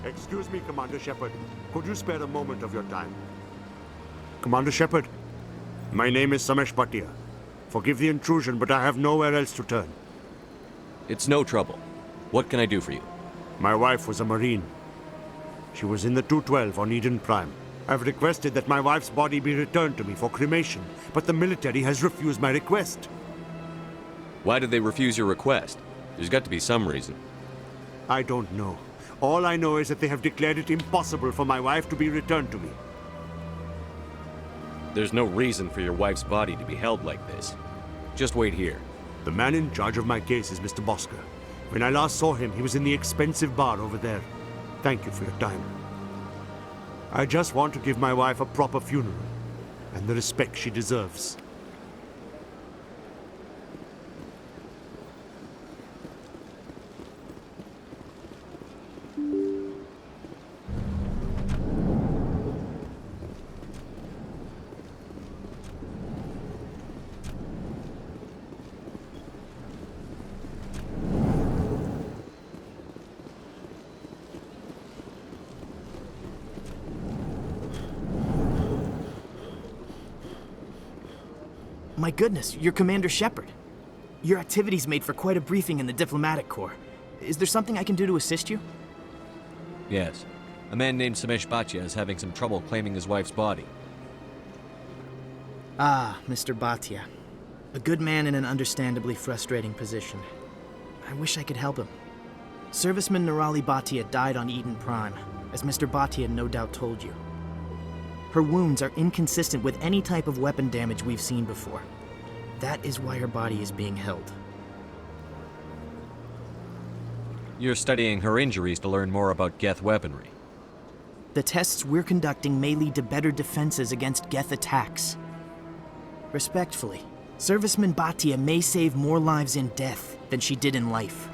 Excuse me, Commander Shepard. Could you spare a moment of your time? Commander Shepard, my name is Samesh Bhatia. Forgive the intrusion, but I have nowhere else to turn. It's no trouble. What can I do for you? My wife was a Marine. She was in the 212 on Eden Prime. I've requested that my wife's body be returned to me for cremation, but the military has refused my request. Why did they refuse your request? There's got to be some reason. I don't know. All I know is that they have declared it impossible for my wife to be returned to me. There's no reason for your wife's body to be held like this. Just wait here. The man in charge of my case is Mr. Bosker. When I last saw him, he was in the expensive bar over there. Thank you for your time. I just want to give my wife a proper funeral, and the respect she deserves. My goodness, you're Commander Shepard. Your activities made for quite a briefing in the diplomatic corps. Is there something I can do to assist you? Yes. A man named Samesh Bhatia is having some trouble claiming his wife's body. Ah, Mr. Bhatia. A good man in an understandably frustrating position. I wish I could help him. Serviceman Nirali Bhatia died on Eden Prime, as Mr. Bhatia no doubt told you. Her wounds are inconsistent with any type of weapon damage we've seen before. That is why her body is being held. You're studying her injuries to learn more about Geth weaponry. The tests we're conducting may lead to better defenses against Geth attacks. Respectfully, Serviceman Bhatia may save more lives in death than she did in life.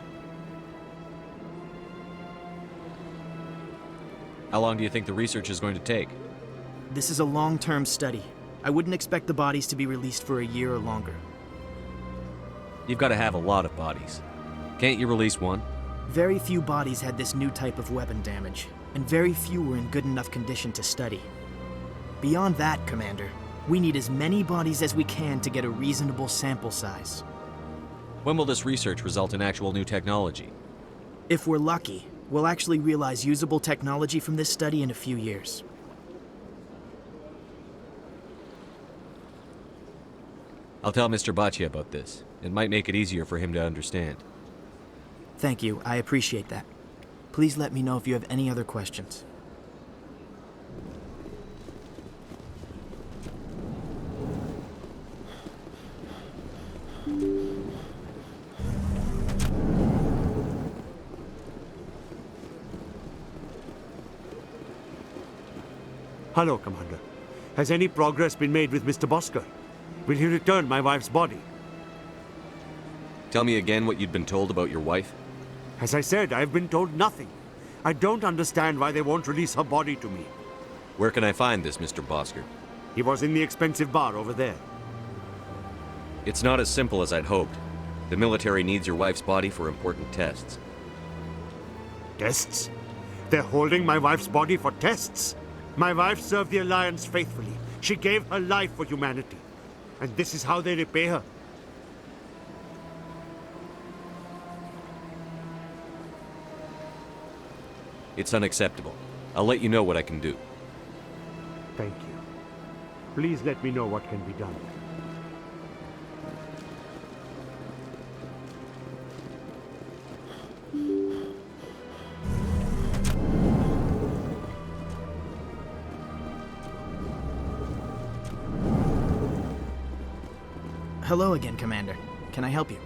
How long do you think the research is going to take? This is a long-term study. I wouldn't expect the bodies to be released for a year or longer. You've got to have a lot of bodies. Can't you release one? Very few bodies had this new type of weapon damage, and very few were in good enough condition to study. Beyond that, Commander, we need as many bodies as we can to get a reasonable sample size. When will this research result in actual new technology? If we're lucky, we'll actually realize usable technology from this study in a few years. I'll tell Mr. Bhatia about this. It might make it easier for him to understand. Thank you, I appreciate that. Please let me know if you have any other questions. Hello, Commander. Has any progress been made with Mr. Bosker? Will he return my wife's body? Tell me again what you'd been told about your wife? As I said, I've been told nothing. I don't understand why they won't release her body to me. Where can I find this Mr. Bosker? He was in the expensive bar over there. It's not as simple as I'd hoped. The military needs your wife's body for important tests. Tests? They're holding my wife's body for tests? My wife served the Alliance faithfully. She gave her life for humanity. And this is how they repay her. It's unacceptable. I'll let you know what I can do. Thank you. Please let me know what can be done. Hello again, Commander. Can I help you?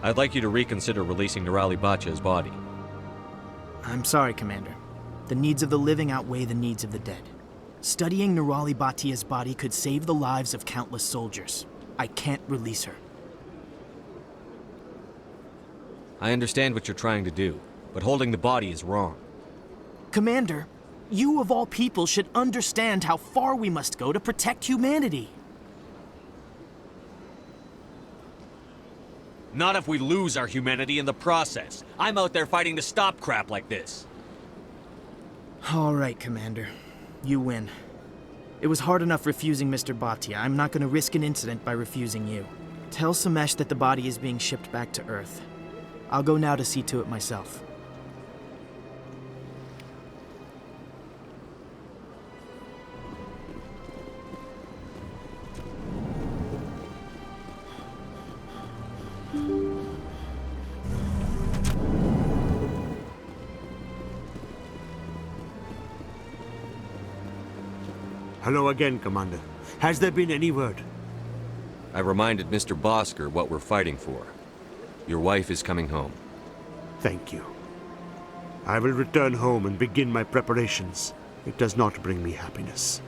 I'd like you to reconsider releasing Nirali Bhatia's body. I'm sorry, Commander. The needs of the living outweigh the needs of the dead. Studying Nirali Bhatia's body could save the lives of countless soldiers. I can't release her. I understand what you're trying to do, but holding the body is wrong. Commander, you of all people should understand how far we must go to protect humanity. Not if we lose our humanity in the process. I'm out there fighting to stop crap like this. All right, Commander. You win. It was hard enough refusing Mr. Bhatia. I'm not going to risk an incident by refusing you. Tell Samesh that the body is being shipped back to Earth. I'll go now to see to it myself. Hello again, Commander. Has there been any word? I reminded Mr. Bosker what we're fighting for. Your wife is coming home. Thank you. I will return home and begin my preparations. It does not bring me happiness,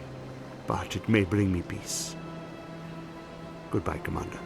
but it may bring me peace. Goodbye, Commander.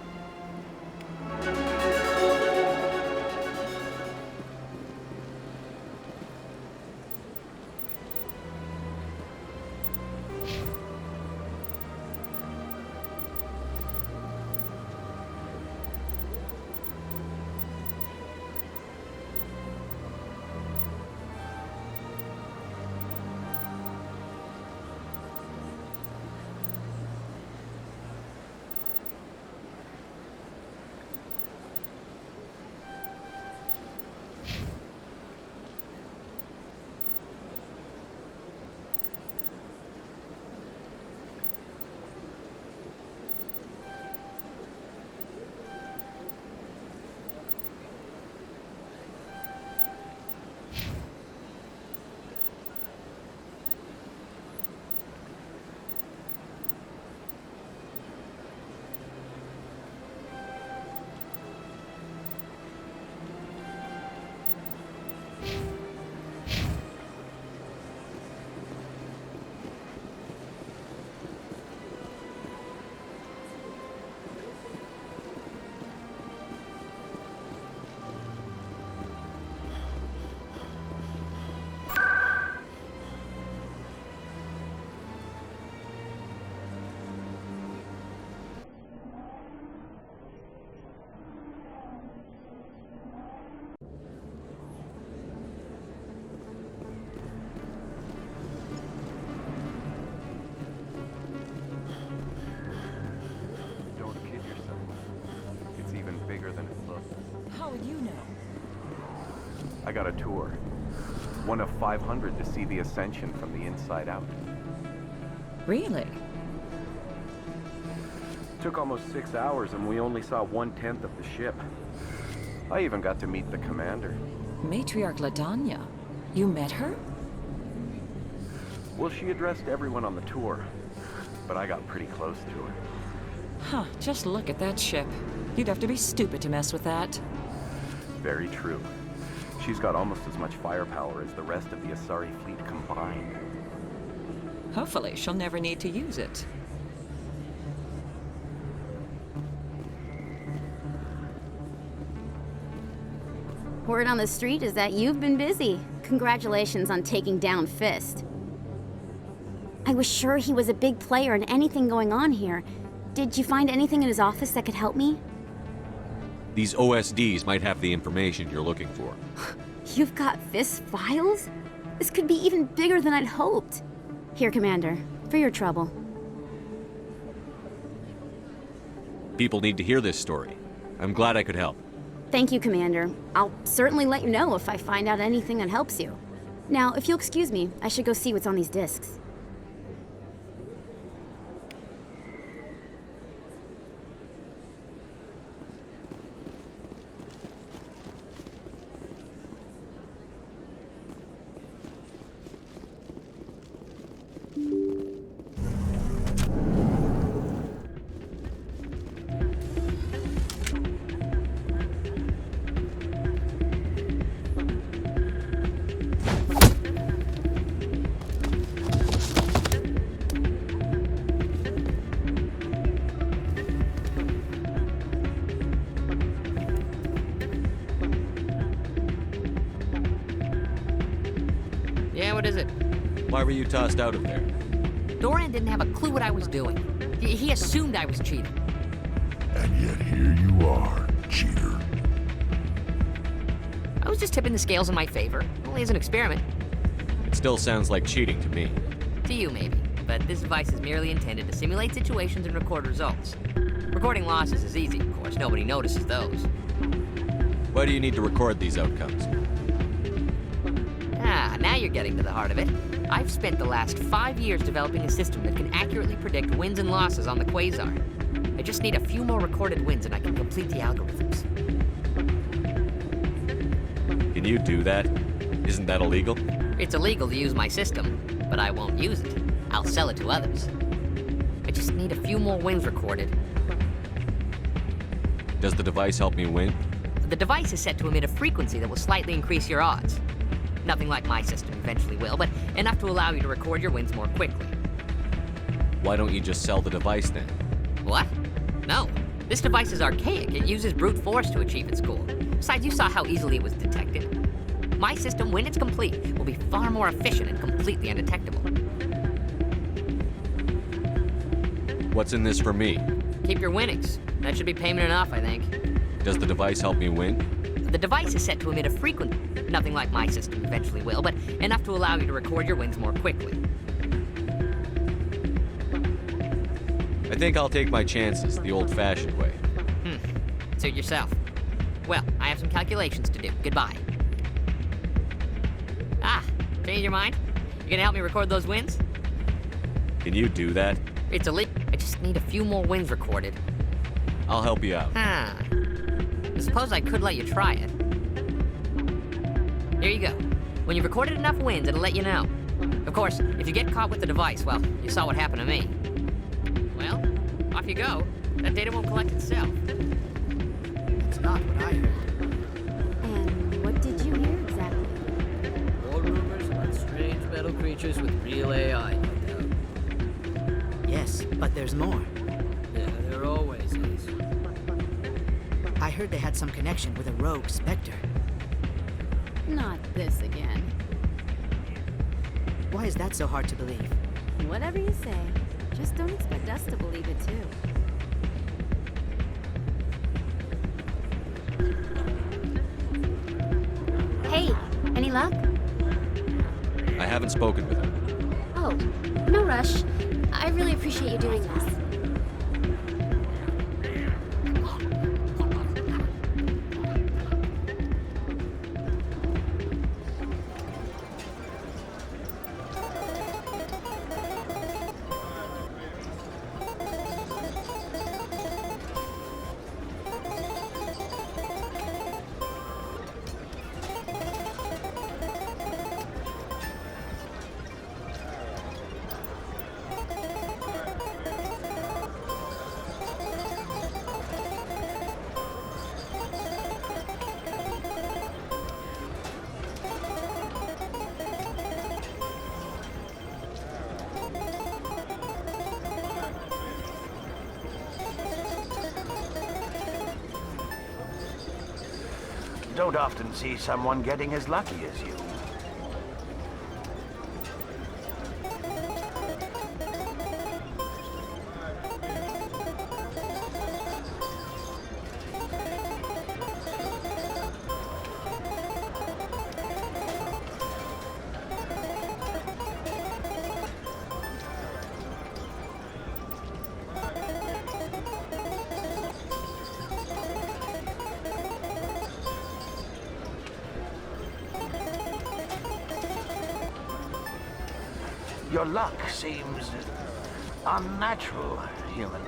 How would you know? I got a tour. One of 500 to see the Ascension from the inside out. Really? Took almost 6 hours and we only saw 1/10 of the ship. I even got to meet the commander. Matriarch Ladanya. You met her? Well, she addressed everyone on the tour, but I got pretty close to her. Huh, just look at that ship. You'd have to be stupid to mess with that. Very true. She's got almost as much firepower as the rest of the Asari fleet combined. Hopefully, she'll never need to use it. Word on the street is that you've been busy. Congratulations on taking down Fist. I was sure he was a big player in anything going on here. Did you find anything in his office that could help me? These OSDs might have the information you're looking for. You've got Fist's files? This could be even bigger than I'd hoped. Here, Commander, for your trouble. People need to hear this story. I'm glad I could help. Thank you, Commander. I'll certainly let you know if I find out anything that helps you. Now, if you'll excuse me, I should go see what's on these discs. Yeah, what is it? Why were you tossed out of there? Dorian didn't have a clue what I was doing. He assumed I was cheating. And yet here you are, cheater. was just tipping the scales in my favor, only as an experiment. It still sounds like cheating to me. To you, maybe. But this device is merely intended to simulate situations and record results. Recording losses is easy, of course. Nobody notices those. Why do you need to record these outcomes? Ah, now you're getting to the heart of it. I've spent the last 5 years developing a system that can accurately predict wins and losses on the Quasar. I just need a few more recorded wins and I can complete the algorithms. Can you do that? Isn't that illegal? It's illegal to use my system, but I won't use it. I'll sell it to others. I just need a few more wins recorded. Does the device help me win? The device is set to emit a frequency that will slightly increase your odds. Nothing like my system eventually will, but enough to allow you to record your wins more quickly. Why don't you just sell the device then? What? No. This device is archaic. It uses brute force to achieve its goal. Besides, you saw how easily it was detected. My system, when it's complete, will be far more efficient and completely undetectable. What's in this for me? Keep your winnings. That should be payment enough, I think. Does the device help me win? The device is set to emit a frequency. Nothing like my system eventually will, but enough to allow you to record your wins more quickly. I think I'll take my chances the old-fashioned way. Suit yourself. Well, I have some calculations to do. Goodbye. Ah, change your mind? You gonna help me record those wins? Can you do that? It's illegal. I just need a few more wins recorded. I'll help you out. I suppose I could let you try it. Here you go. When you've recorded enough wins, it'll let you know. Of course, if you get caught with the device, well, you saw what happened to me. Well, off you go. That data won't collect itself. It's not what I heard. And what did you hear exactly? More rumors about strange metal creatures with real AI, no doubt. Yes, but there's more. Yeah, there always is. I heard they had some connection with a rogue Spectre. Not this again. Why is that so hard to believe? Whatever you say. Just don't expect us to believe it too. Hey, any luck? I haven't spoken with him. Oh, no rush. I really appreciate you doing this. Don't often see someone getting as lucky as you. Your luck seems unnatural, human.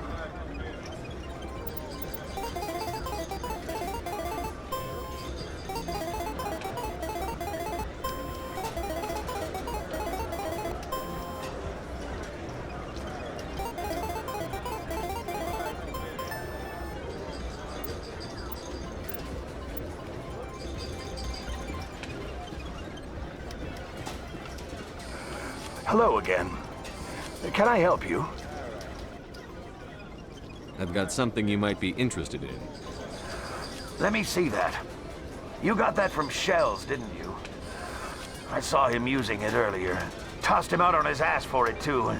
Hello again. Can I help you? I've got something you might be interested in. Let me see that. You got that from Shells, didn't you? I saw him using it earlier. Tossed him out on his ass for it, too.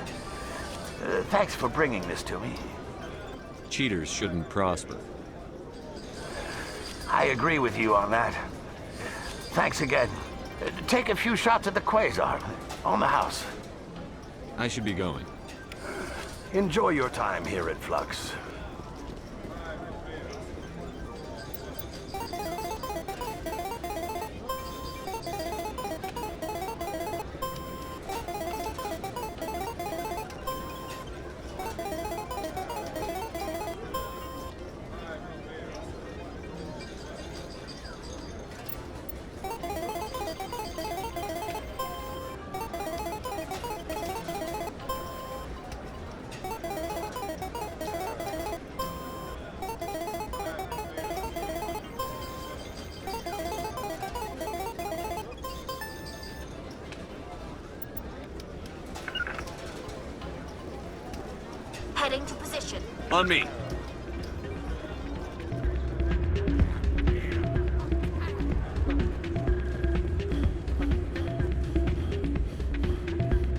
Thanks for bringing this to me. Cheaters shouldn't prosper. I agree with you on that. Thanks again. Take a few shots at the Quasar. On the house. I should be going. Enjoy your time here at Flux. Heading to position. On me.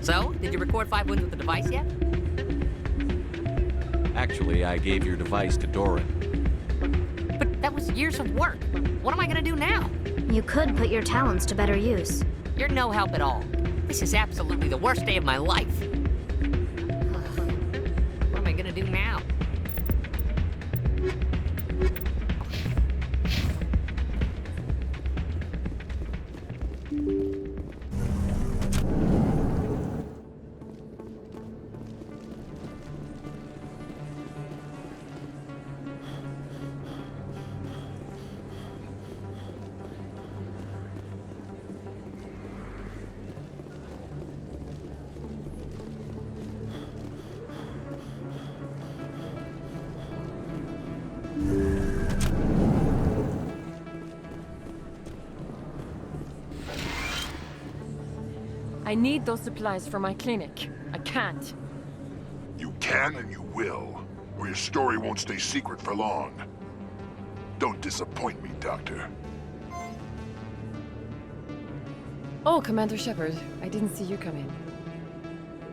So, did you record 5 wins with the device yet? Actually, I gave your device to Doran. But that was years of work. What am I gonna do now? You could put your talents to better use. You're no help at all. This is absolutely the worst day of my life. What am I gonna do now? I need those supplies for my clinic. I can't. You can and you will, or your story won't stay secret for long. Don't disappoint me, Doctor. Oh, Commander Shepard, I didn't see you come in.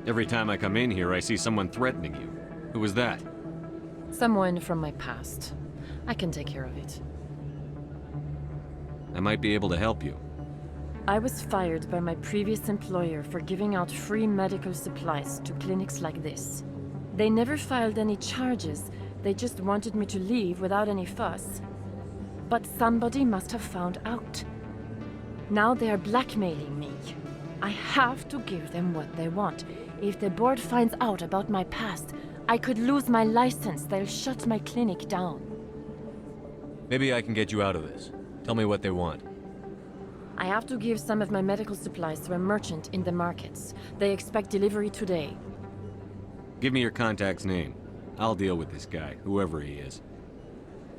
Every time I come in here, I see someone threatening you. Who was that? Someone from my past. I can take care of it. I might be able to help you. I was fired by my previous employer for giving out free medical supplies to clinics like this. They never filed any charges, they just wanted me to leave without any fuss. But somebody must have found out. Now they are blackmailing me. I have to give them what they want. If the board finds out about my past, I could lose my license. They'll shut my clinic down. Maybe I can get you out of this. Tell me what they want. I have to give some of my medical supplies to a merchant in the markets. They expect delivery today. Give me your contact's name. I'll deal with this guy, whoever he is.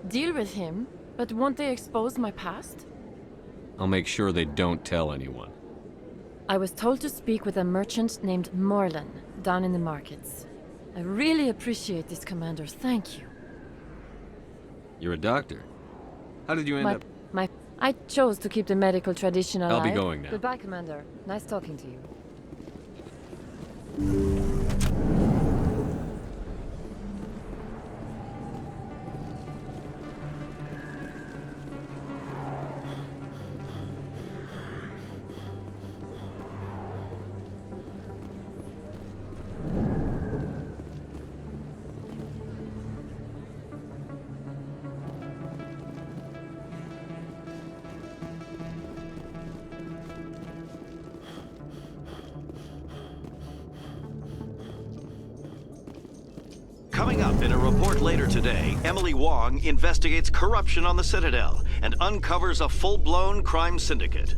Deal with him? But won't they expose my past? I'll make sure they don't tell anyone. I was told to speak with a merchant named Morlan, down in the markets. I really appreciate this, Commander. Thank you. You're a doctor. How did you end up... I chose to keep the medical tradition alive. I'll be going now. Goodbye, Commander. Nice talking to you. Coming up in a report later today, Emily Wong investigates corruption on the Citadel and uncovers a full-blown crime syndicate.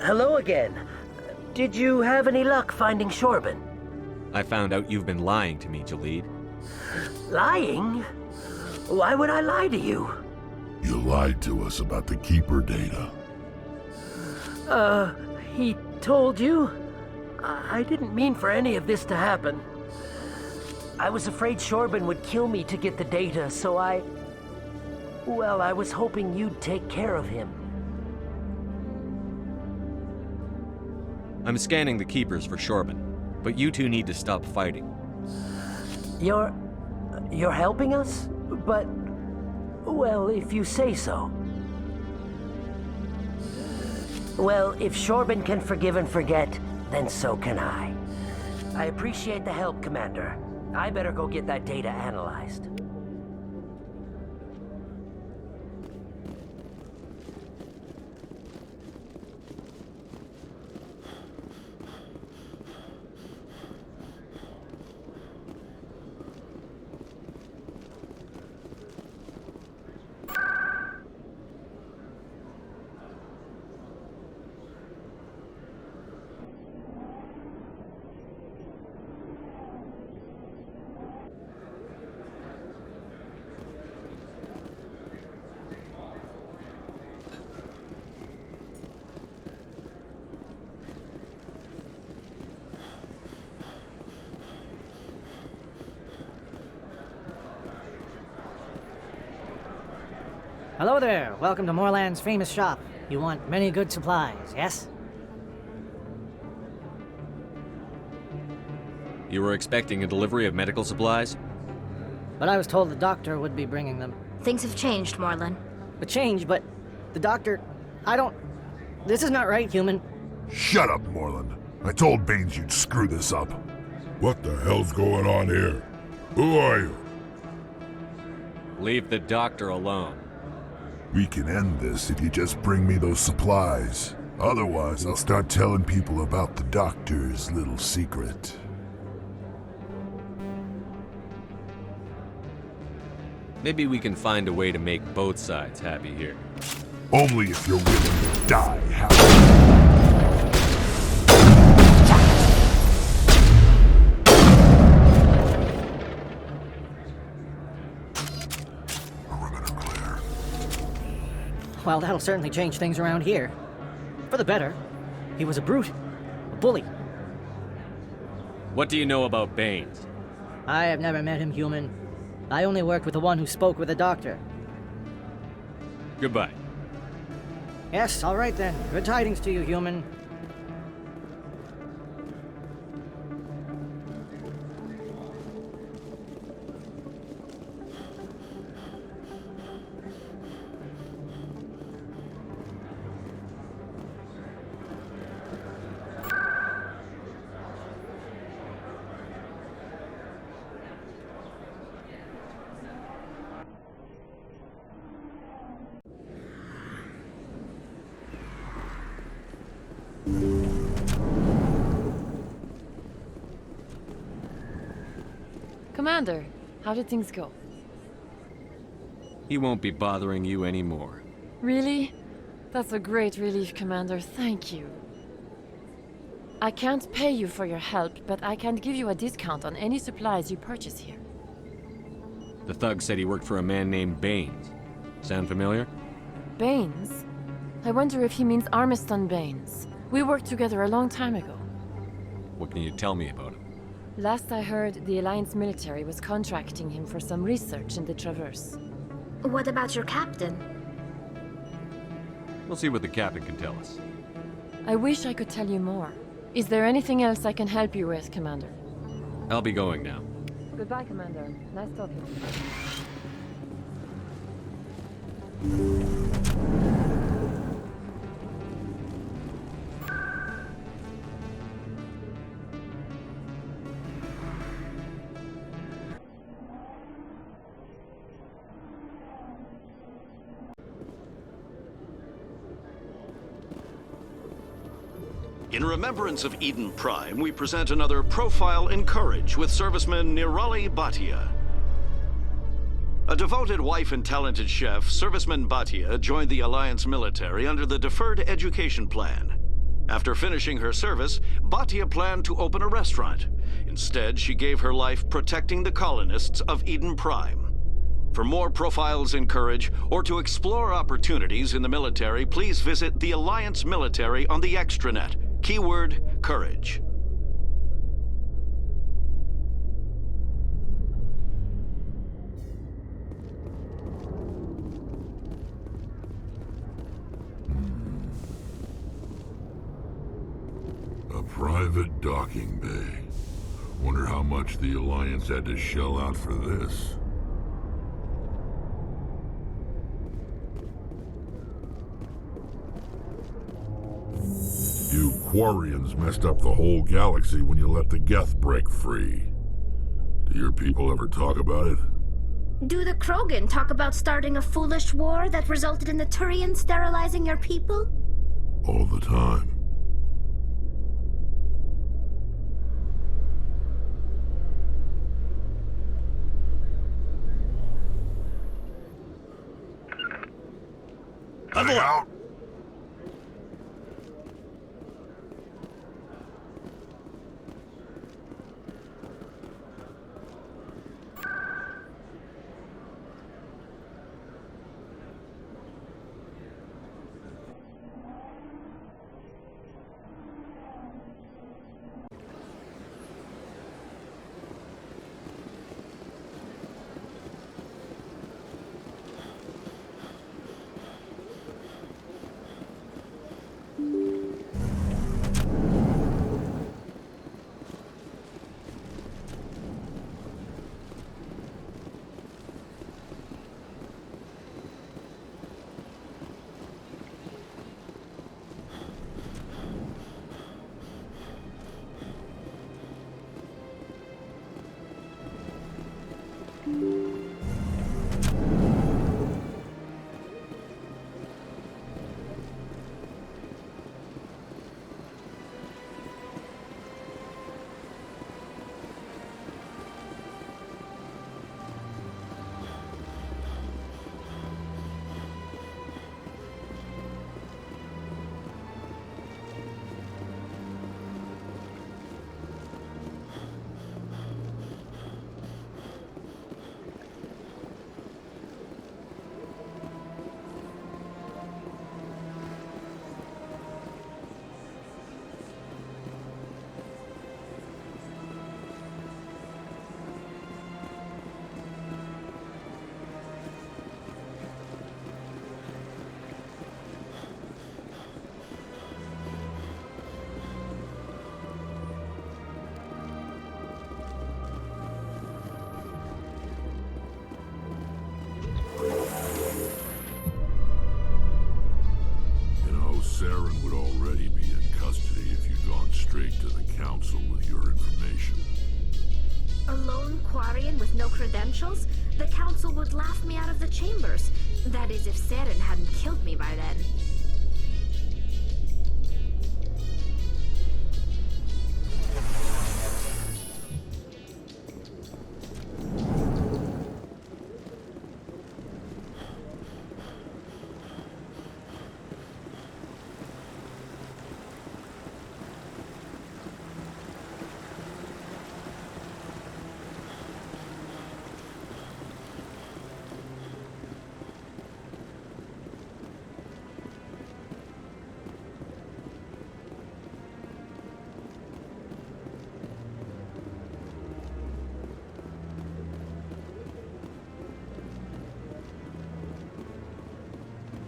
Hello again. Did you have any luck finding Shorban? I found out you've been lying to me, Jalid. Lying? Why would I lie to you? You lied to us about the Keeper data. He told you? I didn't mean for any of this to happen. I was afraid Shorban would kill me to get the data, so well, I was hoping you'd take care of him. I'm scanning the Keepers for Shorban, but you two need to stop fighting. You're helping us? But, well, if you say so. Well, if Shorban can forgive and forget, then so can I. I appreciate the help, Commander. I better go get that data analyzed. Hello there. Welcome to Moorland's famous shop. You want many good supplies, yes? You were expecting a delivery of medical supplies? But I was told the doctor would be bringing them. Things have changed, Moorland. But the doctor... This is not right, human. Shut up, Moorland. I told Baines you'd screw this up. What the hell's going on here? Who are you? Leave the doctor alone. We can end this if you just bring me those supplies. Otherwise, I'll start telling people about the doctor's little secret. Maybe we can find a way to make both sides happy here. Only if you're willing to die happy. Well, that'll certainly change things around here. For the better. He was a brute. A bully. What do you know about Baines? I have never met him, human. I only worked with the one who spoke with the doctor. Goodbye. Yes, all right then. Good tidings to you, human. Commander, how did things go? He won't be bothering you anymore. Really? That's a great relief, Commander. Thank you. I can't pay you for your help, but I can give you a discount on any supplies you purchase here. The thug said he worked for a man named Baines. Sound familiar? Baines? I wonder if he means Armiston Baines. We worked together a long time ago. What can you tell me about him? Last I heard, the Alliance military was contracting him for some research in the Traverse. What about your captain? We'll see what the captain can tell us. I wish I could tell you more. Is there anything else I can help you with, Commander? I'll be going now. Goodbye, Commander. Nice talking to you. In remembrance of Eden Prime, we present another Profile in Courage with serviceman Nirali Bhatia. A devoted wife and talented chef, serviceman Bhatia joined the Alliance military under the Deferred Education Plan. After finishing her service, Bhatia planned to open a restaurant. Instead, she gave her life protecting the colonists of Eden Prime. For more profiles in Courage, or to explore opportunities in the military, please visit the Alliance Military on the extranet. Keyword, Courage. A private docking bay. Wonder how much the Alliance had to shell out for this. You Quarians messed up the whole galaxy when you let the Geth break free. Do your people ever talk about it? Do the Krogan talk about starting a foolish war that resulted in the Turians sterilizing your people? All the time. Level out! Saren would already be in custody if you'd gone straight to the Council with your information. A lone Quarian with no credentials? The Council would laugh me out of the chambers. That is, if Saren hadn't killed me by then.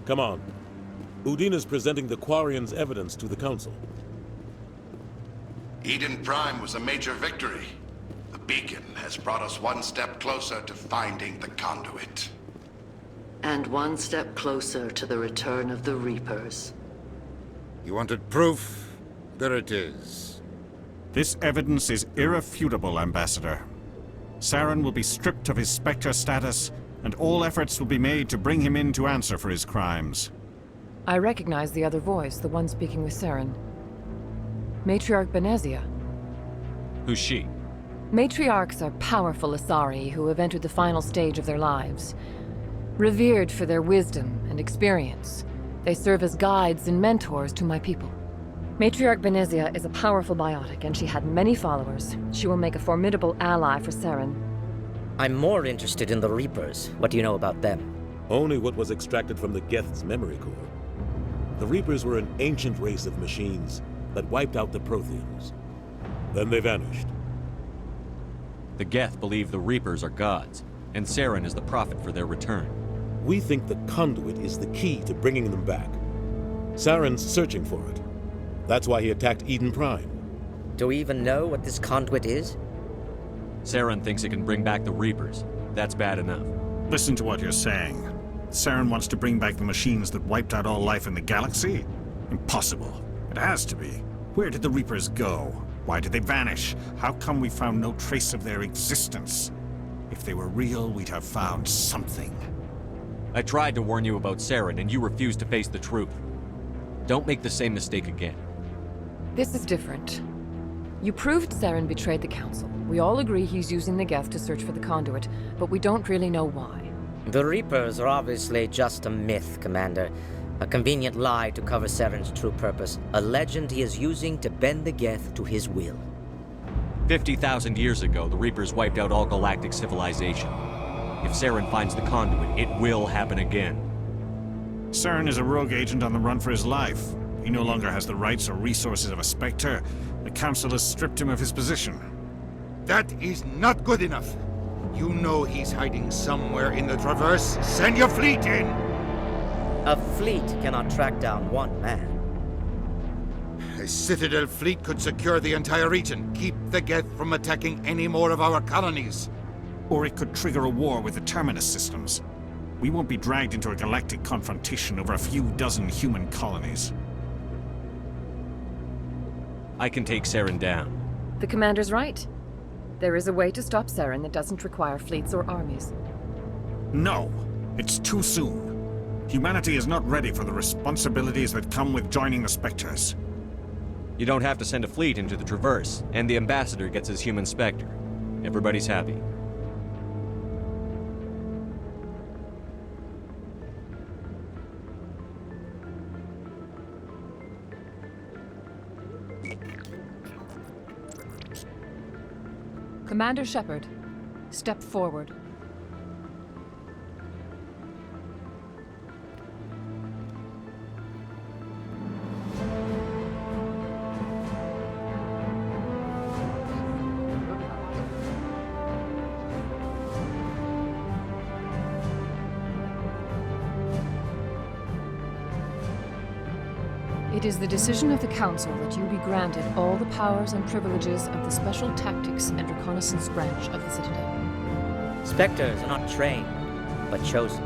Come on. Udina's presenting the Quarians' evidence to the Council. Eden Prime was a major victory. The beacon has brought us one step closer to finding the conduit. And one step closer to the return of the Reapers. You wanted proof? There it is. This evidence is irrefutable, Ambassador. Saren will be stripped of his Spectre status, and all efforts will be made to bring him in to answer for his crimes. I recognize the other voice, the one speaking with Saren. Matriarch Benezia. Who's she? Matriarchs are powerful Asari who have entered the final stage of their lives. Revered for their wisdom and experience, they serve as guides and mentors to my people. Matriarch Benezia is a powerful biotic, and she had many followers. She will make a formidable ally for Saren. I'm more interested in the Reapers. What do you know about them? Only what was extracted from the Geth's memory core. The Reapers were an ancient race of machines that wiped out the Protheans. Then they vanished. The Geth believe the Reapers are gods, and Saren is the prophet for their return. We think the conduit is the key to bringing them back. Saren's searching for it. That's why he attacked Eden Prime. Do we even know what this conduit is? Saren thinks it can bring back the Reapers. That's bad enough. Listen to what you're saying. Saren wants to bring back the machines that wiped out all life in the galaxy? Impossible. It has to be. Where did the Reapers go? Why did they vanish? How come we found no trace of their existence? If they were real, we'd have found something. I tried to warn you about Saren, and you refused to face the truth. Don't make the same mistake again. This is different. You proved Saren betrayed the Council. We all agree he's using the Geth to search for the conduit, but we don't really know why. The Reapers are obviously just a myth, Commander. A convenient lie to cover Saren's true purpose. A legend he is using to bend the Geth to his will. 50,000 years ago, the Reapers wiped out all galactic civilization. If Saren finds the conduit, it will happen again. Saren is a rogue agent on the run for his life. He no longer has the rights or resources of a Spectre. The Council has stripped him of his position. That is not good enough. You know he's hiding somewhere in the Traverse. Send your fleet in! A fleet cannot track down one man. A Citadel fleet could secure the entire region. Keep the Geth from attacking any more of our colonies. Or it could trigger a war with the Terminus systems. We won't be dragged into a galactic confrontation over a few dozen human colonies. I can take Saren down. The Commander's right. There is a way to stop Saren that doesn't require fleets or armies. No, it's too soon. Humanity is not ready for the responsibilities that come with joining the Spectres. You don't have to send a fleet into the Traverse, and the Ambassador gets his human Spectre. Everybody's happy. Commander Shepard, step forward. It is the decision of the Council that you be granted all the powers and privileges of the Special Tactics and Reconnaissance branch of the Citadel. Spectres are not trained, but chosen.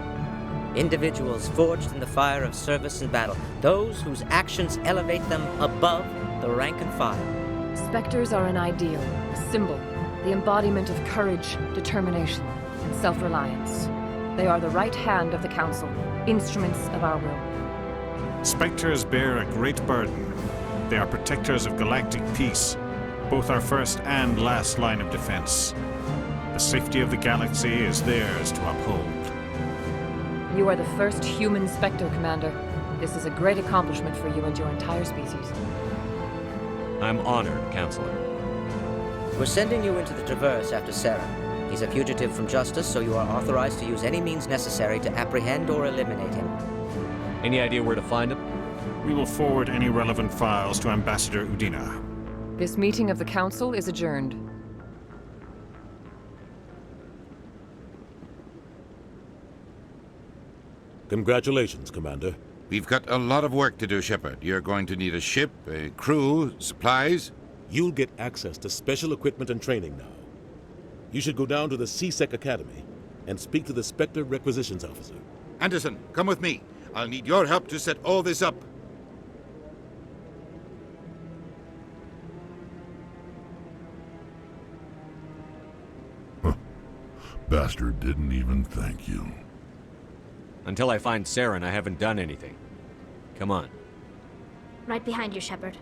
Individuals forged in the fire of service and battle. Those whose actions elevate them above the rank and file. Spectres are an ideal, a symbol, the embodiment of courage, determination, and self-reliance. They are the right hand of the Council, instruments of our will. Spectres bear a great burden. They are protectors of galactic peace, both our first and last line of defense. The safety of the galaxy is theirs to uphold. You are the first human Spectre, Commander. This is a great accomplishment for you and your entire species. I'm honored, Counselor. We're sending you into the Traverse after Saren. He's a fugitive from justice, so you are authorized to use any means necessary to apprehend or eliminate him. Any idea where to find him? We will forward any relevant files to Ambassador Udina. This meeting of the Council is adjourned. Congratulations, Commander. We've got a lot of work to do, Shepard. You're going to need a ship, a crew, supplies. You'll get access to special equipment and training now. You should go down to the C-Sec Academy and speak to the Spectre Requisitions Officer. Anderson, come with me. I'll need your help to set all this up. Bastard didn't even thank you. Until I find Saren, I haven't done anything. Come on. Right behind you, Shepard.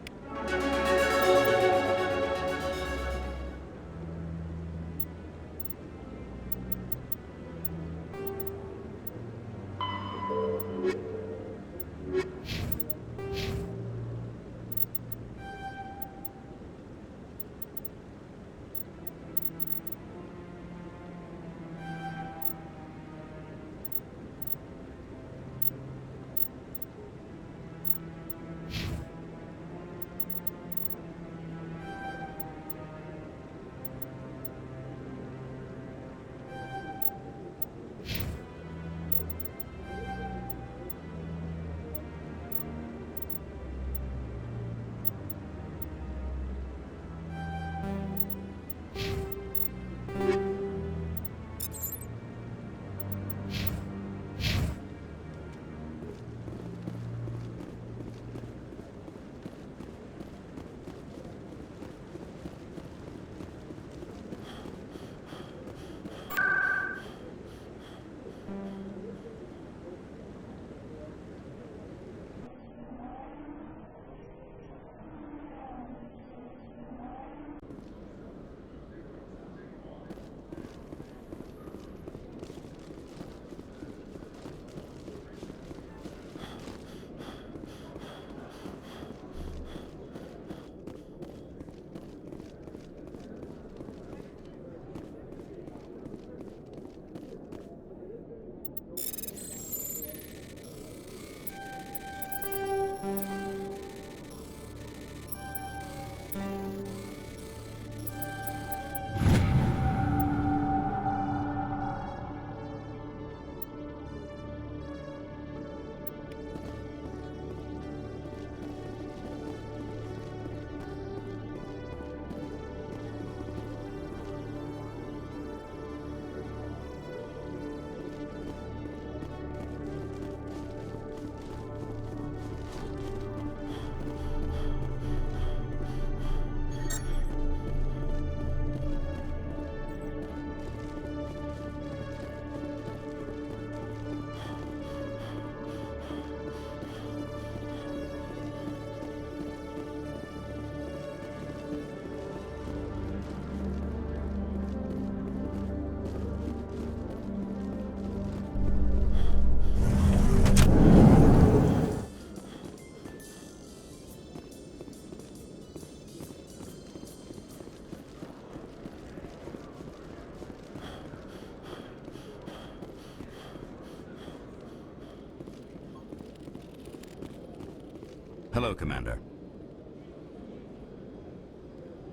Hello, Commander.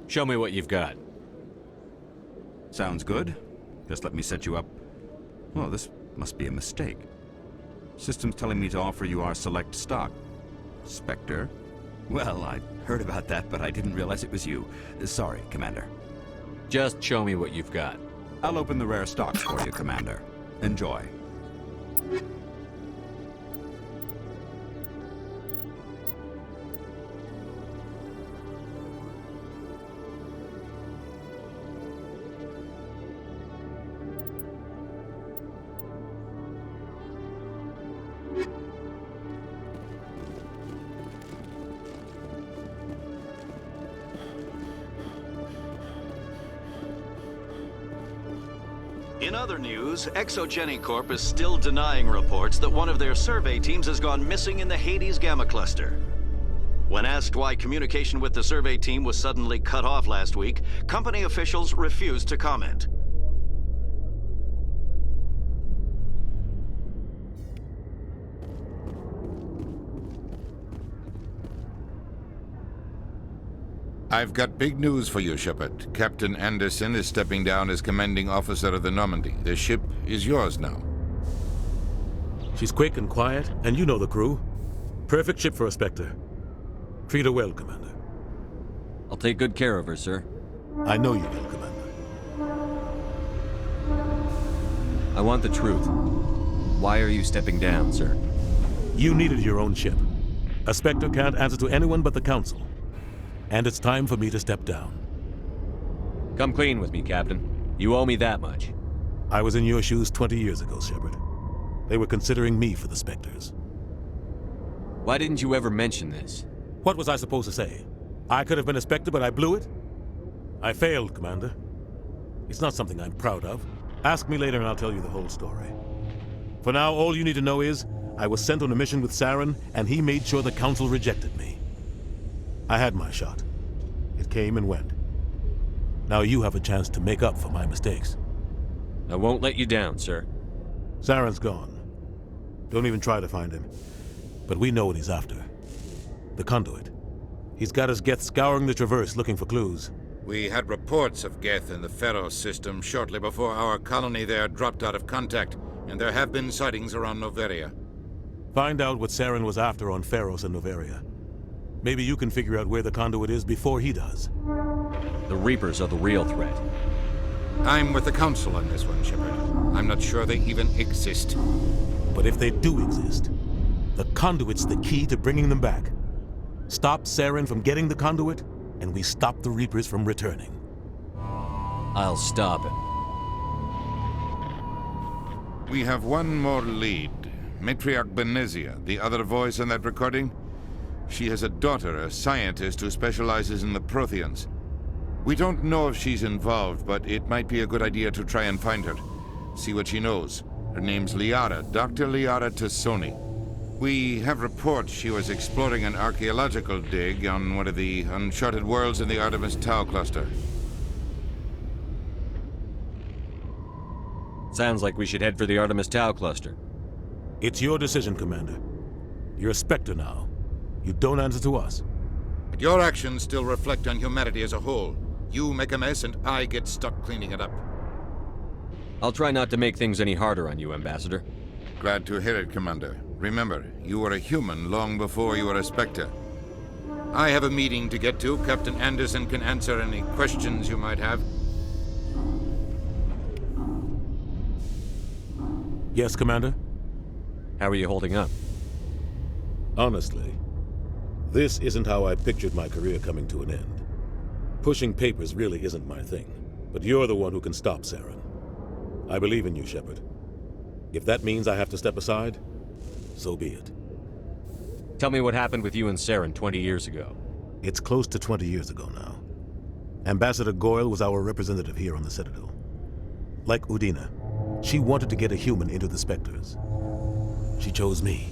Show me what you've got. Sounds good. Just let me set you up. Oh, this must be a mistake. System's telling me to offer you our select stock. Spectre? Well, I heard about that, but I didn't realize it was you. Sorry, Commander. Just show me what you've got. I'll open the rare stocks for you, Commander. Enjoy. In other news, Exogeny Corp is still denying reports that one of their survey teams has gone missing in the Hades Gamma Cluster. When asked why communication with the survey team was suddenly cut off last week, company officials refused to comment. I've got big news for you, Shepard. Captain Anderson is stepping down as commanding officer of the Normandy. The ship is yours now. She's quick and quiet, and you know the crew. Perfect ship for a Spectre. Treat her well, Commander. I'll take good care of her, sir. I know you will, Commander. I want the truth. Why are you stepping down, sir? You needed your own ship. A Spectre can't answer to anyone but the Council. And it's time for me to step down. Come clean with me, Captain. You owe me that much. I was in your shoes 20 years ago, Shepard. They were considering me for the Spectres. Why didn't you ever mention this? What was I supposed to say? I could have been a Spectre, but I blew it? I failed, Commander. It's not something I'm proud of. Ask me later and I'll tell you the whole story. For now, all you need to know is, I was sent on a mission with Saren, and he made sure the Council rejected me. I had my shot. It came and went. Now you have a chance to make up for my mistakes. I won't let you down, sir. Saren's gone. Don't even try to find him. But we know what he's after. The conduit. He's got his Geth scouring the Traverse looking for clues. We had reports of Geth in the Pharos system shortly before our colony there dropped out of contact, and there have been sightings around Noveria. Find out what Saren was after on Pharos and Noveria. Maybe you can figure out where the conduit is before he does. The Reapers are the real threat. I'm with the Council on this one, Shepard. I'm not sure they even exist. But if they do exist, the conduit's the key to bringing them back. Stop Saren from getting the conduit, and we stop the Reapers from returning. I'll stop him. We have one more lead. Matriarch Benezia, the other voice in that recording. She has a daughter, a scientist who specializes in the Protheans. We don't know if she's involved, but it might be a good idea to try and find her. See what she knows. Her name's Liara, Dr. Liara Tassoni. We have reports she was exploring an archaeological dig on one of the uncharted worlds in the Artemis Tau cluster. Sounds like we should head for the Artemis Tau cluster. It's your decision, Commander. You're a Spectre now. You don't answer to us. But your actions still reflect on humanity as a whole. You make a mess and I get stuck cleaning it up. I'll try not to make things any harder on you, Ambassador. Glad to hear it, Commander. Remember, you were a human long before you were a Spectre. I have a meeting to get to. Captain Anderson can answer any questions you might have. Yes, Commander? How are you holding up? Honestly, this isn't how I pictured my career coming to an end. Pushing papers really isn't my thing, but you're the one who can stop Saren. I believe in you, Shepard. If that means I have to step aside, so be it. Tell me what happened with you and Saren 20 years ago. It's close to 20 years ago now. Ambassador Goyle was our representative here on the Citadel. Like Udina, she wanted to get a human into the Spectres. She chose me.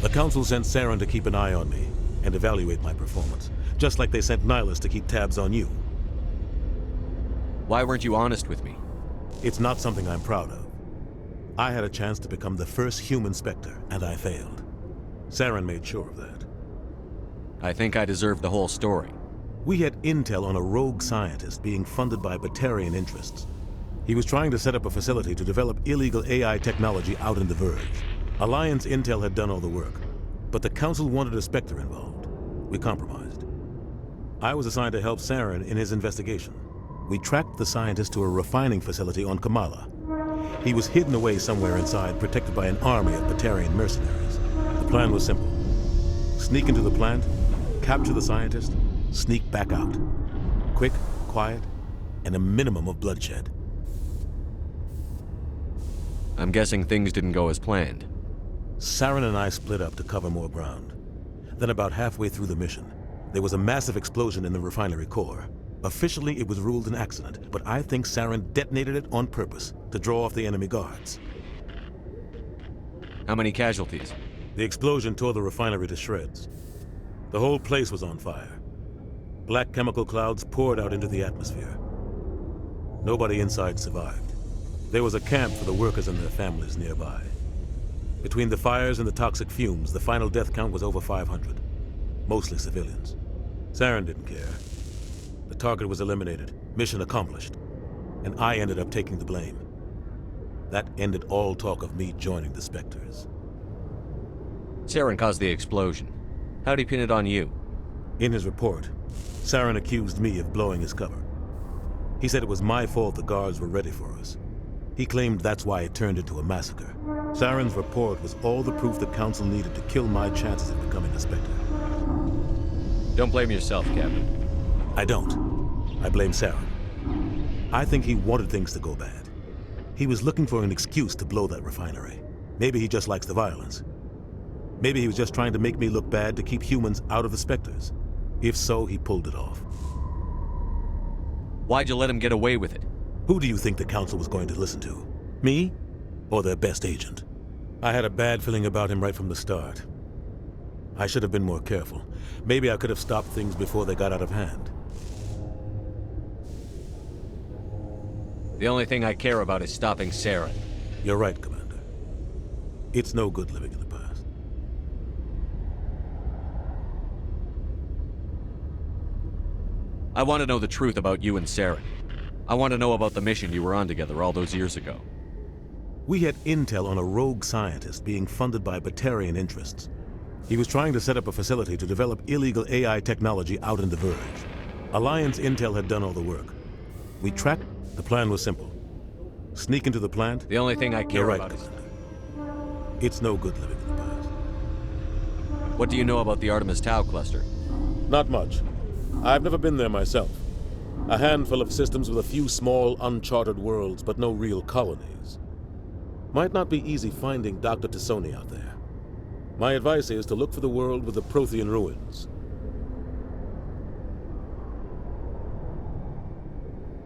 The Council sent Saren to keep an eye on me and evaluate my performance, just like they sent Nihilus to keep tabs on you. Why weren't you honest with me? It's not something I'm proud of. I had a chance to become the first human Spectre, and I failed. Saren made sure of that. I think I deserve the whole story. We had intel on a rogue scientist being funded by Batarian interests. He was trying to set up a facility to develop illegal AI technology out in the Verge. Alliance intel had done all the work, but the Council wanted a Spectre involved. We compromised. I was assigned to help Saren in his investigation. We tracked the scientist to a refining facility on Kamala. He was hidden away somewhere inside, protected by an army of Batarian mercenaries. The plan was simple. Sneak into the plant, capture the scientist, sneak back out. Quick, quiet, and a minimum of bloodshed. I'm guessing things didn't go as planned. Saren and I split up to cover more ground. Then about halfway through the mission, there was a massive explosion in the refinery core. Officially, it was ruled an accident, but I think Saren detonated it on purpose to draw off the enemy guards. How many casualties? The explosion tore the refinery to shreds. The whole place was on fire. Black chemical clouds poured out into the atmosphere. Nobody inside survived. There was a camp for the workers and their families nearby. Between the fires and the toxic fumes, the final death count was over 500. Mostly civilians. Saren didn't care. The target was eliminated, mission accomplished, and I ended up taking the blame. That ended all talk of me joining the Spectres. Saren caused the explosion. How'd he pin it on you? In his report, Saren accused me of blowing his cover. He said it was my fault the guards were ready for us. He claimed that's why it turned into a massacre. Saren's report was all the proof the Council needed to kill my chances of becoming a Spectre. Don't blame yourself, Captain. I don't. I blame Saren. I think he wanted things to go bad. He was looking for an excuse to blow that refinery. Maybe he just likes the violence. Maybe he was just trying to make me look bad to keep humans out of the Spectres. If so, he pulled it off. Why'd you let him get away with it? Who do you think the Council was going to listen to? Me? Or their best agent? I had a bad feeling about him right from the start. I should have been more careful. Maybe I could have stopped things before they got out of hand. The only thing I care about is stopping Saren. You're right, Commander. It's no good living in the past. I want to know the truth about you and Saren. I want to know about the mission you were on together all those years ago. We had intel on a rogue scientist being funded by Batarian interests. He was trying to set up a facility to develop illegal AI technology out in the Verge. Alliance intel had done all the work. We tracked. The plan was simple. Sneak into the plant. The only thing I care about is... It's no good living in the past. What do you know about the Artemis Tau cluster? Not much. I've never been there myself. A handful of systems with a few small, uncharted worlds, but no real colonies. Might not be easy finding Dr. Tassoni out there. My advice is to look for the world with the Prothean ruins.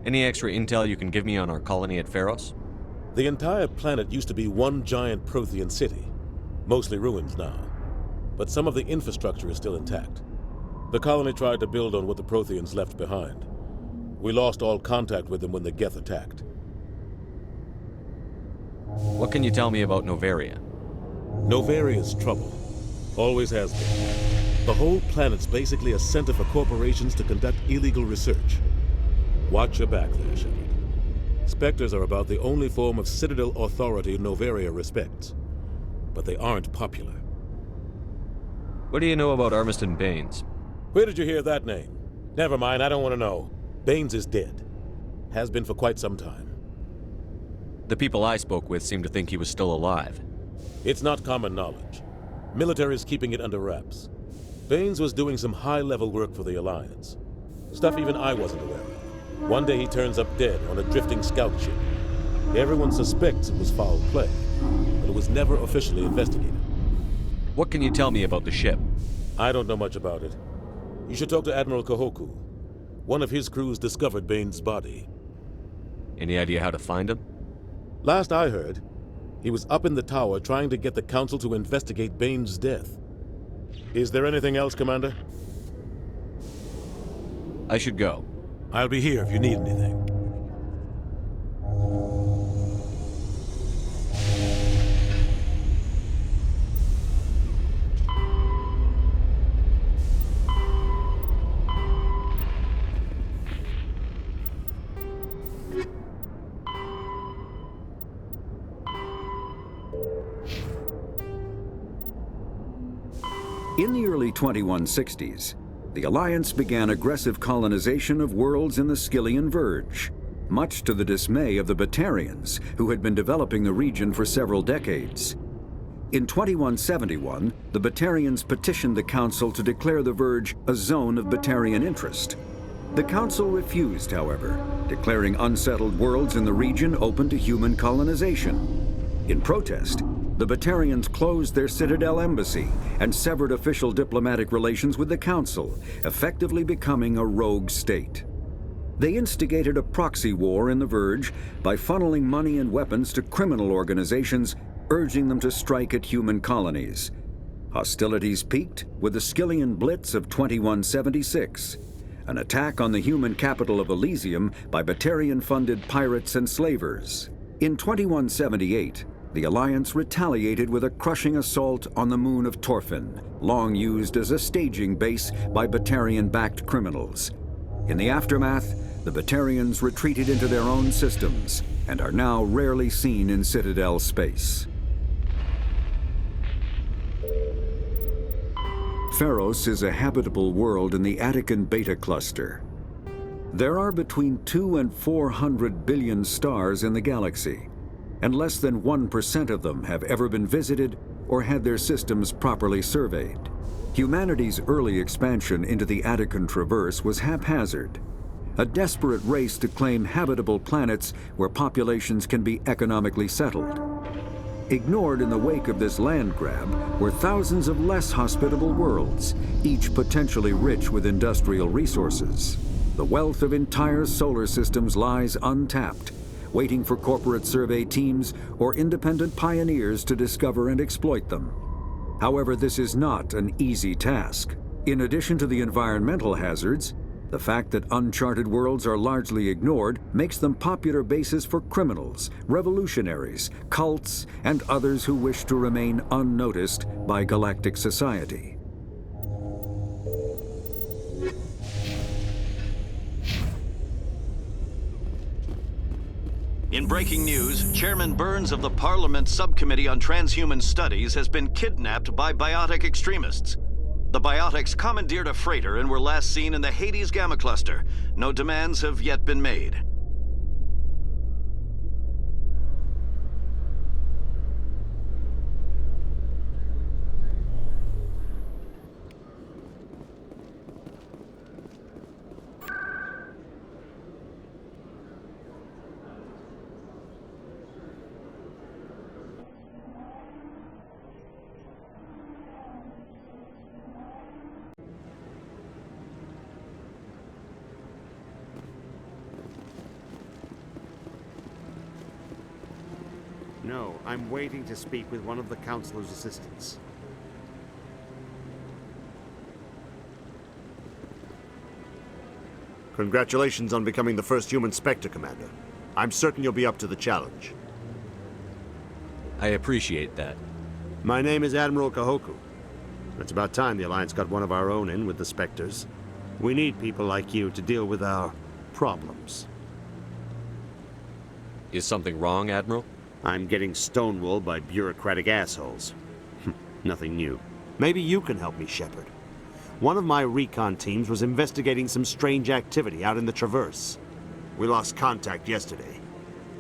Any extra intel you can give me on our colony at Pharos? The entire planet used to be one giant Prothean city. Mostly ruins now. But some of the infrastructure is still intact. The colony tried to build on what the Protheans left behind. We lost all contact with them when the Geth attacked. What can you tell me about Novaria? Novaria's trouble. Always has been. The whole planet's basically a center for corporations to conduct illegal research. Watch your back there, Shepard. Spectres are about the only form of Citadel authority Novaria respects. But they aren't popular. What do you know about Armiston Baines? Where did you hear that name? Never mind, I don't want to know. Baines is dead. Has been for quite some time. The people I spoke with seemed to think he was still alive. It's not common knowledge. Military's keeping it under wraps. Baines was doing some high-level work for the Alliance. Stuff even I wasn't aware of. One day he turns up dead on a drifting scout ship. Everyone suspects it was foul play, but it was never officially investigated. What can you tell me about the ship? I don't know much about it. You should talk to Admiral Kahoku. One of his crews discovered Baines' body. Any idea how to find him? Last I heard, he was up in the tower trying to get the Council to investigate Baines' death. Is there anything else, Commander? I should go. I'll be here if you need anything. In the early 2160s, the Alliance began aggressive colonization of worlds in the Skyllian Verge, much to the dismay of the Batarians, who had been developing the region for several decades. In 2171, the Batarians petitioned the Council to declare the Verge a zone of Batarian interest. The Council refused, however, declaring unsettled worlds in the region open to human colonization. In protest, the Batarians closed their Citadel embassy and severed official diplomatic relations with the Council, effectively becoming a rogue state. They instigated a proxy war in the Verge by funneling money and weapons to criminal organizations, urging them to strike at human colonies. Hostilities peaked with the Skyllian Blitz of 2176, an attack on the human capital of Elysium by Batarian-funded pirates and slavers. In 2178, the Alliance retaliated with a crushing assault on the moon of Torfin, long used as a staging base by Batarian-backed criminals. In the aftermath, the Batarians retreated into their own systems and are now rarely seen in Citadel space. Pharos is a habitable world in the Attican Beta Cluster. There are between 200 and 400 billion stars in the galaxy, and less than 1% of them have ever been visited or had their systems properly surveyed. Humanity's early expansion into the Attican Traverse was haphazard, a desperate race to claim habitable planets where populations can be economically settled. Ignored in the wake of this land grab were thousands of less hospitable worlds, each potentially rich with industrial resources. The wealth of entire solar systems lies untapped, waiting for corporate survey teams or independent pioneers to discover and exploit them. However, this is not an easy task. In addition to the environmental hazards, the fact that uncharted worlds are largely ignored makes them popular bases for criminals, revolutionaries, cults, and others who wish to remain unnoticed by galactic society. In breaking news, Chairman Burns of the Parliament Subcommittee on Transhuman Studies has been kidnapped by biotic extremists. The biotics commandeered a freighter and were last seen in the Hades Gamma Cluster. No demands have yet been made. No, I'm waiting to speak with one of the Councilor's assistants. Congratulations on becoming the first human Spectre, Commander. I'm certain you'll be up to the challenge. I appreciate that. My name is Admiral Kahoku. It's about time the Alliance got one of our own in with the Spectres. We need people like you to deal with our problems. Is something wrong, Admiral? I'm getting stonewalled by bureaucratic assholes. Nothing new. Maybe you can help me, Shepard. One of my recon teams was investigating some strange activity out in the Traverse. We lost contact yesterday.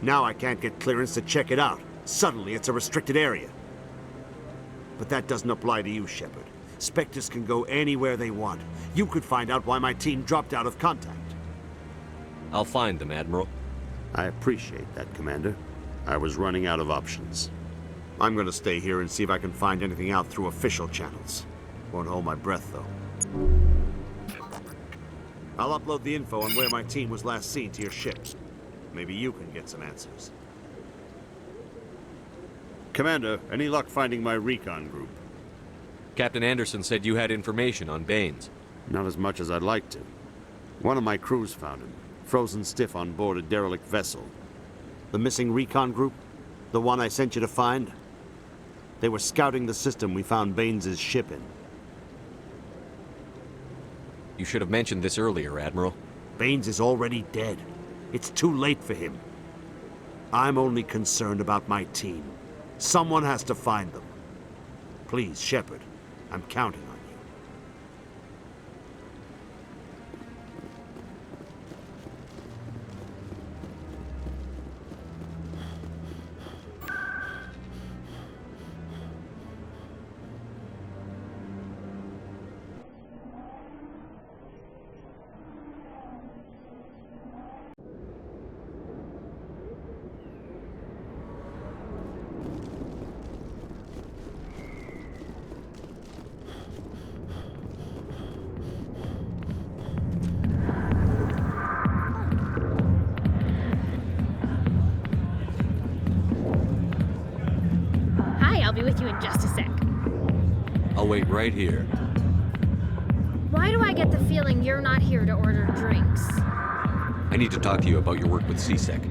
Now I can't get clearance to check it out. Suddenly it's a restricted area. But that doesn't apply to you, Shepard. Spectres can go anywhere they want. You could find out why my team dropped out of contact. I'll find them, Admiral. I appreciate that, Commander. I was running out of options. I'm gonna stay here and see if I can find anything out through official channels. Won't hold my breath, though. I'll upload the info on where my team was last seen to your ship. Maybe you can get some answers. Commander, any luck finding my recon group? Captain Anderson said you had information on Baines. Not as much as I'd like to. One of my crews found him, frozen stiff on board a derelict vessel. The missing recon group? The one I sent you to find? They were scouting the system we found Baines' ship in. You should have mentioned this earlier, Admiral. Baines is already dead. It's too late for him. I'm only concerned about my team. Someone has to find them. Please, Shepard, I'm counting on you. I'll be with you in just a sec. I'll wait right here. Why do I get the feeling you're not here to order drinks? I need to talk to you about your work with CSEC.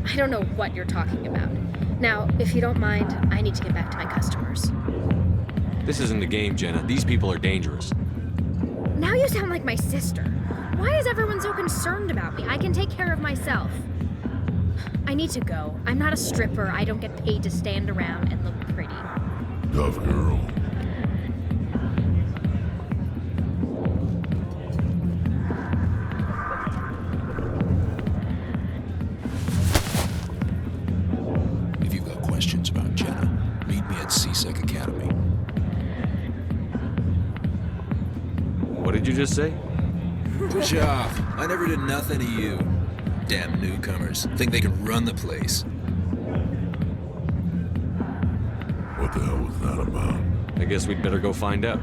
I don't know what you're talking about. Now, if you don't mind, I need to get back to my customers. This isn't a game, Jenna. These people are dangerous. Now you sound like my sister. Why is everyone so concerned about me? I can take care of myself. I need to go. I'm not a stripper. I don't get paid to stand around and look pretty. Tough girl. If you've got questions about Jenna, meet me at CSEC Academy. What did you just say? Push off. I never did nothing to you. Damn newcomers. Think they can run the place. What the hell was that about? I guess we'd better go find out.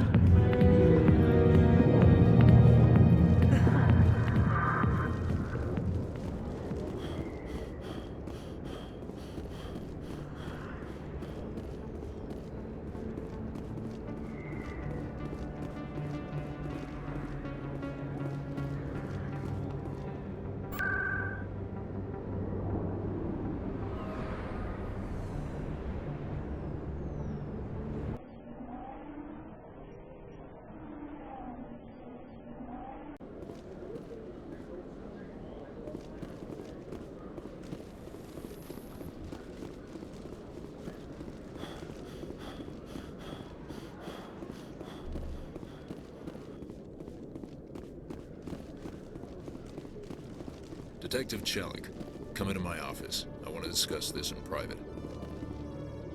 Detective Chelik, come into my office. I want to discuss this in private.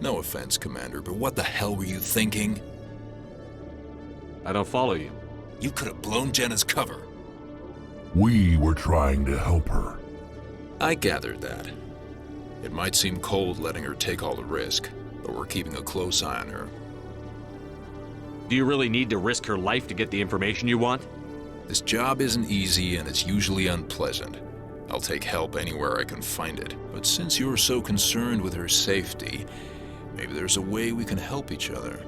No offense, Commander, but what the hell were you thinking? I don't follow you. You could have blown Jenna's cover. We were trying to help her. I gathered that. It might seem cold letting her take all the risk, but we're keeping a close eye on her. Do you really need to risk her life to get the information you want? This job isn't easy and it's usually unpleasant. I'll take help anywhere I can find it. But since you're so concerned with her safety, maybe there's a way we can help each other.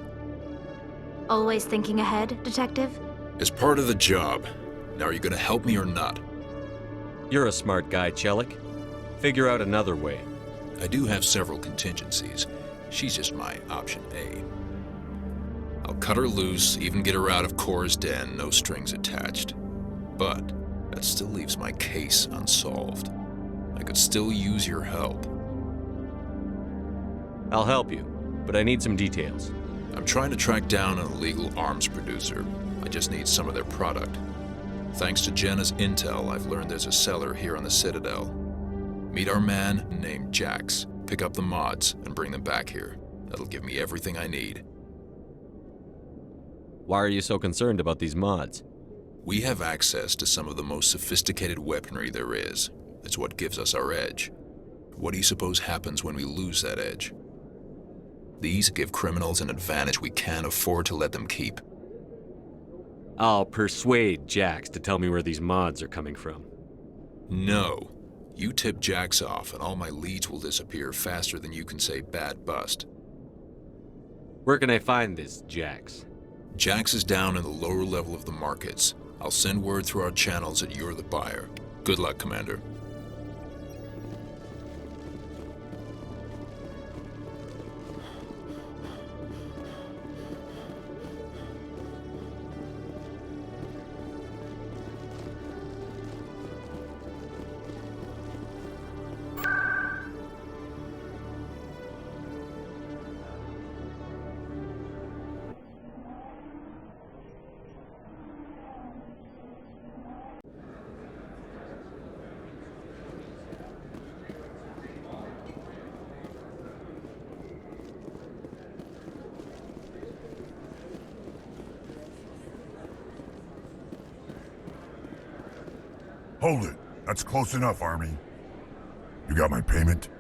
Always thinking ahead, Detective? As part of the job. Now, are you gonna help me or not? You're a smart guy, Chelik. Figure out another way. I do have several contingencies. She's just my option A. I'll cut her loose, even get her out of Core's den, no strings attached. But that still leaves my case unsolved. I could still use your help. I'll help you, but I need some details. I'm trying to track down an illegal arms producer. I just need some of their product. Thanks to Jenna's intel, I've learned there's a seller here on the Citadel. Meet our man named Jax, pick up the mods, and bring them back here. That'll give me everything I need. Why are you so concerned about these mods? We have access to some of the most sophisticated weaponry there is. It's what gives us our edge. What do you suppose happens when we lose that edge? These give criminals an advantage we can't afford to let them keep. I'll persuade Jax to tell me where these mods are coming from. No. You tip Jax off and all my leads will disappear faster than you can say bad bust. Where can I find this Jax? Jax is down in the lower level of the markets. I'll send word through our channels that you're the buyer. Good luck, Commander. Hold it. That's close enough, Army. You got my payment?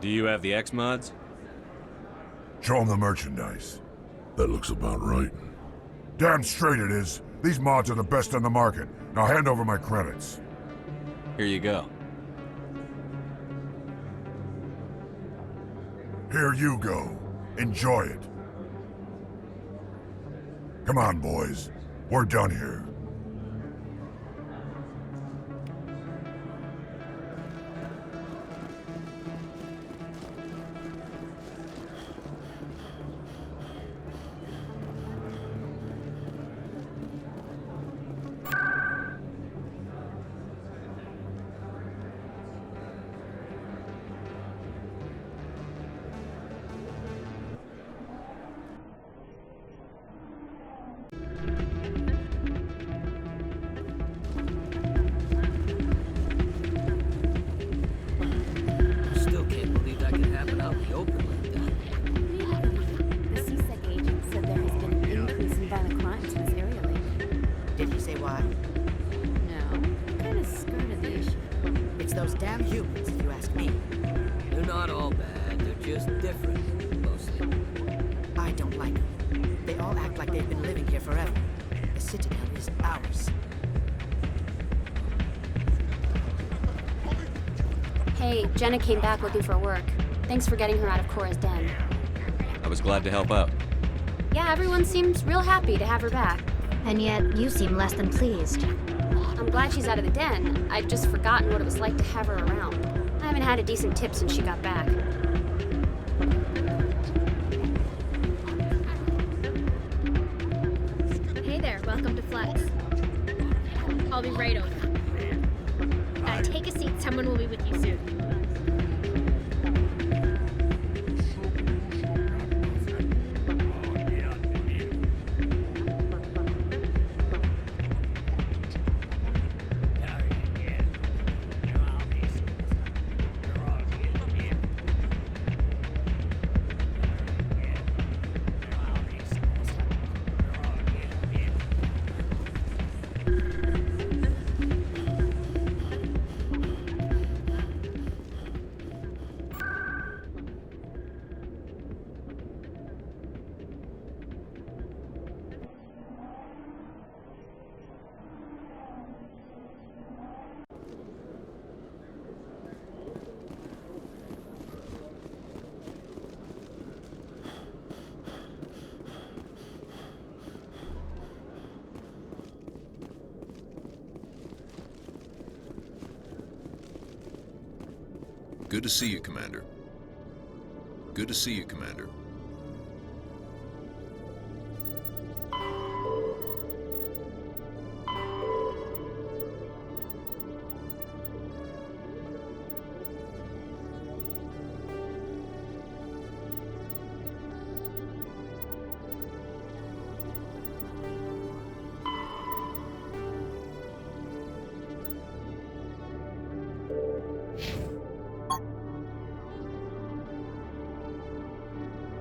Do you have the X mods? Show them the merchandise. That looks about right. Damn straight it is. These mods are the best on the market. Now hand over my credits. Here you go. Here you go. Enjoy it. Come on, boys. We're done here. Still can't believe that could happen out in the open like that. The CSEC agent said there has been an increase in violent crimes in this area lately. Did he say why? No, kind of skirted the issue. It's those damn humans, if you ask me. They're not all bad, they're just different, mostly. I don't like them. They all act like they've been living here forever. The Citadel is ours. Hey, Jenna came back looking for work. Thanks for getting her out of Cora's den. I was glad to help out. Yeah, everyone seems real happy to have her back. And yet, you seem less than pleased. I'm glad she's out of the den. I'd just forgotten what it was like to have her around. I haven't had a decent tip since she got back. Hey there, welcome to Flex. I'll be right over. Take a seat, someone will be with you soon. Good to see you, Commander. Good to see you, Commander.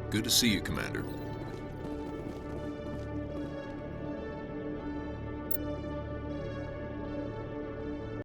Good to see you, Commander.